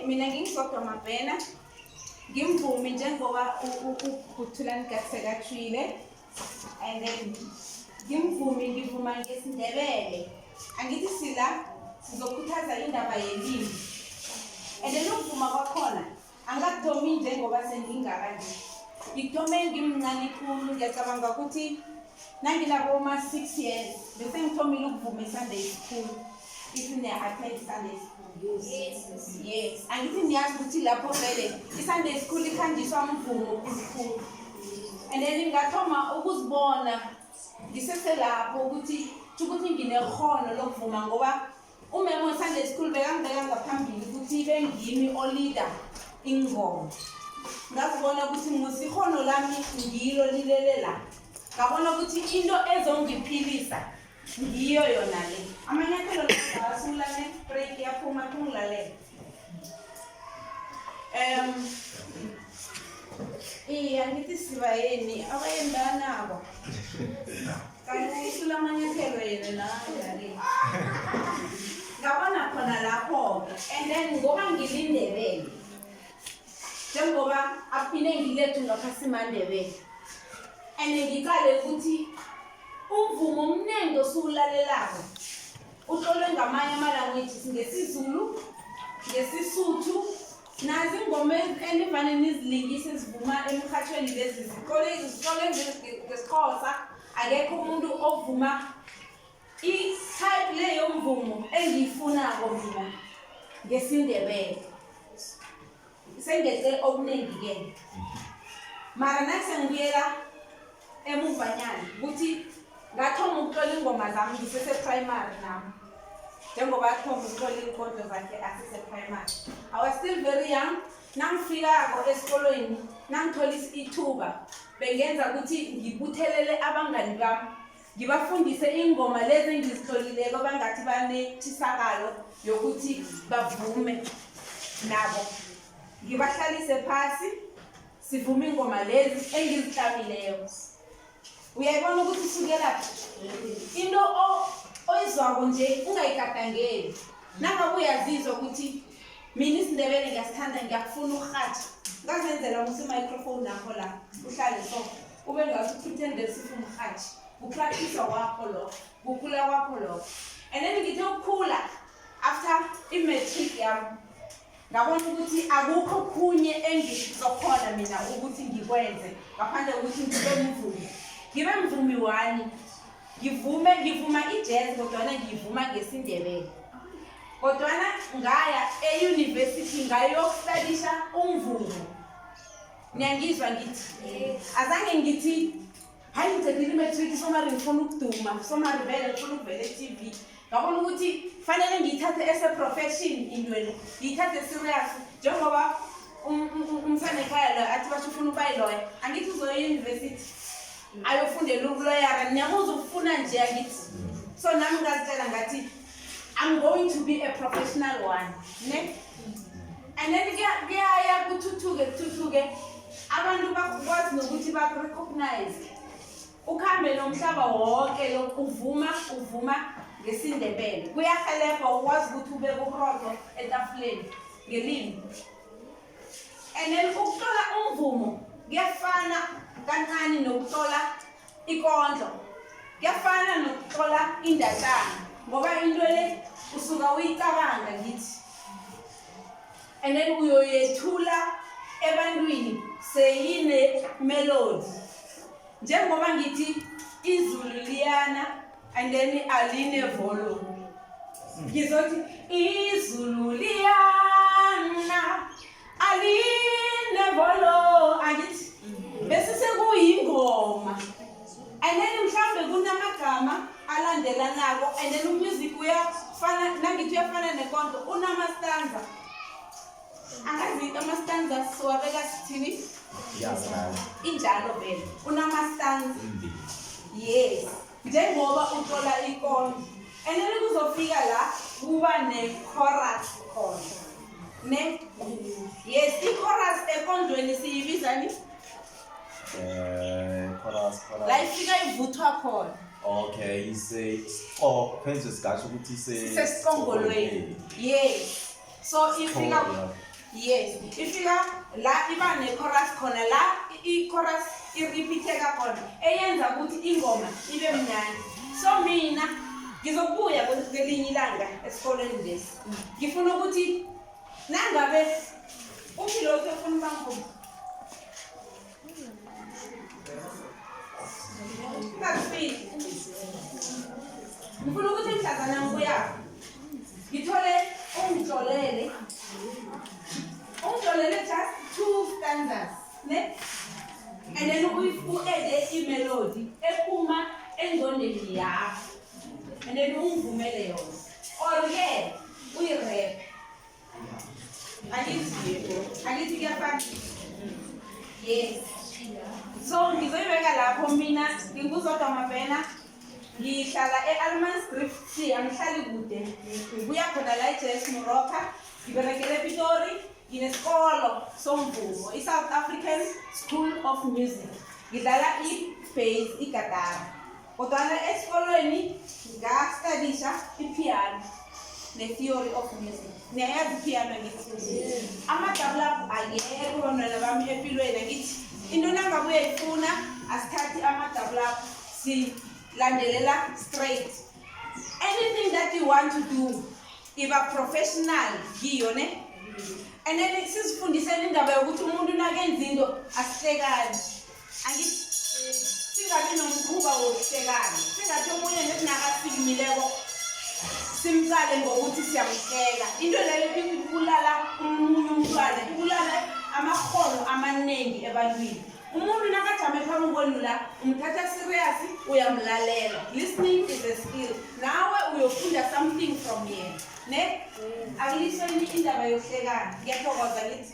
Mina Zodwa Mabena ngimvumi njengoba uthulani kasekatshwile, and then ngivuma ngesiNdebele. Angithi sila sizokhuthaza indaba yelimi, and then ukuvuma kwakhona angakuthomi njengoba sengingaka nje. Ngikuthome ngimncane khulu, ngiyacabanga ukuthi nangilabo 6 years bese ngithomile ukuvuma eSunday school. If you attend Sunday school, yes. Angithi niyazi ukuthi lapho vele iSunday school ikhanjiswa umvumo omkhulu, and then ngathoma ukuzibona ngiseselapho ukuthi nginekhono lokuvuma, ngoba umema Sunday school bekangibeka ngaphambili ukuthi ibe ngimi oleader ingoma. Ngazibona ukuthi ngusikhono lami ngilo lilelela, ngabona ukuthi into ezongiphilisa ngiyo yona le. Amanyathelo ngasula ne break yaphuma kungilalela. Angithi sibayeni abayendana abo. Kanti sula amanyathelo yena la yale. Ngabona khona lapho, and then ngoba ngilindebele. Njengoba aphine ngilethu ngaphasi mandebele. And ngikale ukuthi umvumo omnengi osulalelako uhlolwe ngamanye ama-languages, ngesiZulu, ngesisuthu, nazi ingoma enivane nizilingise ezivuma emkhathweni lezi zihlolwe ngesiXhosa. Akekho umuntu ovuma i-type le yomvumo engiyifunako mina ngesiNdebele. Sengenze okuningi-ke, mara nasengibuyela emuvanyana ukuthi ngathoma ukutlola ingoma zami ngisese-primary nami, njengoba athoma ukutlola inkondlo zakhe asese-primary. I was still very young. Nangifikako esikolweni, nangithola ithuba, bengenza ukuthi ngibuthelele abangani bami, ngibafundise ingoma lezi engizitlolileko bangathi banethisakalo yokuthi bavume nabo. Ngibahlalise phasi, sivume ingoma lezi engizitlamileyo. Uyayibona ukuthi usukela into oyizwako nje ungayigadangeli. Nangabe uyazizwa ukuthi mina isiNdebele ngiyasithanda, ngiyakufuna ukurhatjha, ngazenzela microphone nakho la uhlale so ube ngathi upretende sifuna ukurhatjha. Upractice wakho lo, kukhula kwakho lo. And then ngithe ukukhula after i-matric yami, ngabona ukuthi akukho khunye engizokhona mina ukuthi ngikwenze ngaphandle kokuthi ngibe mvumi. Ngibe mvumi wani, ngivuma i-jazz kodwana ngivuma ngesiNdebele. Kodwana ngaya e-university ngayokustudisha umvumo. Niyangizwa ngithi? Azange ngithi hayi ngicedile i-matric somari ngifuna ukuduma, somari vele ngifuna ukuvela e-TV. Ngabona ukuthi fanele ngiyithathe as-a-profession intweni, ngiyithathe serious, njengoba umsana ekhaya lo athi basho ufuna ukuba yi-lawyer. Angithi uzoya e-university ayofundela ubuloyara, niyamuza ukufuna nje angithi. So nami ngazitshela ngathi I'm going to be a professional one, ne? And then kuyaya kuthuthuke abantu bakwazi nokuthi ba-recognize ukhambe nomhlaba wonke lo uvuma ngesiNdebele. Kuyahelebha ukwazi ukuthi ube urodo etafuleni ngelimi. And then ukutlola umvumo kuyafana kancane nokutlola ikondlo, kuyafana nokutlola indatshana, ngoba into le usuka uyicabanga ngithi, and then uyoyethula ebantwini seyine melody. Njengoba ngithi izulu liyana and then aline volume, ngizothi izulu liyana aline volume, angithi bese sekuyingoma. And then mhlambe kunamagama alandelanako, and then umusic uyafana, nangithi uyafana nekondlo, unamastanza. Angazi amastanza siwabeka sithini? Injalo vele unamastanza. Yes, njengoba utlola ikondlo, and then kuzofika la kuba ne-chorus khona. ne yes i-chorus ekondweni siyibizani chorus la ifika ivuthwa khona. Okay, you say phenze sigasho ukuthi sesiqongolweni. Yes, so ifika yes ifika la iba ne-chorus khona la i-chorus irepeateka khona eyenza ukuthi ingoma ibe mnandi. So mina ngizokubuya kwelinye ilanga esikoleni lesi ngifuna ukuthi nangabe uphilotho ufuna ubangoma ngifuna ukuthi mhlazana ngibuyapho ngithole ungitlolele just 2 stanzas ne and then u-ede imelody ephuma engqondweni yakho and then ungivumele yona or-ke uyi-rap angithi kuyafana. Yes, so ngizoyibeka lapho mina nginguzodwa Mabena ngihlala e-Almansdrift angihlali kude ngibuya khona la eJS Moroka ngiberekele ePitori nginesikolo somvumo i-South African School of Music ngidlala i-bass igatara kodwana esikolweni ngastudisha ipiano ne-theory of music. Niyayazi ipiano ngithi amadabula ayekho bantwana bami empilweni ngithi into nangabe uyayifuna asithathi amadabula silandelela straight. Anything that you want to do iba professional kiyo ne and then sisifundiseni indaba yokuthi umuntu nakenza into asihlekani angithi singabi nomkhuba wokuhlekana singathi omunye nesinakasikimileko simqale ngokuthi siyamhleka into leyo ibulala umunye umntwana ibulala amakhono amaningi ebantwini. Umuntu nakajame phambi kwenu la umthatha serious uyamlalela. Listening is a skill. Nawe uyofunda something from here ne akulisho indaba yokuhlekana ngiyathokoza lithi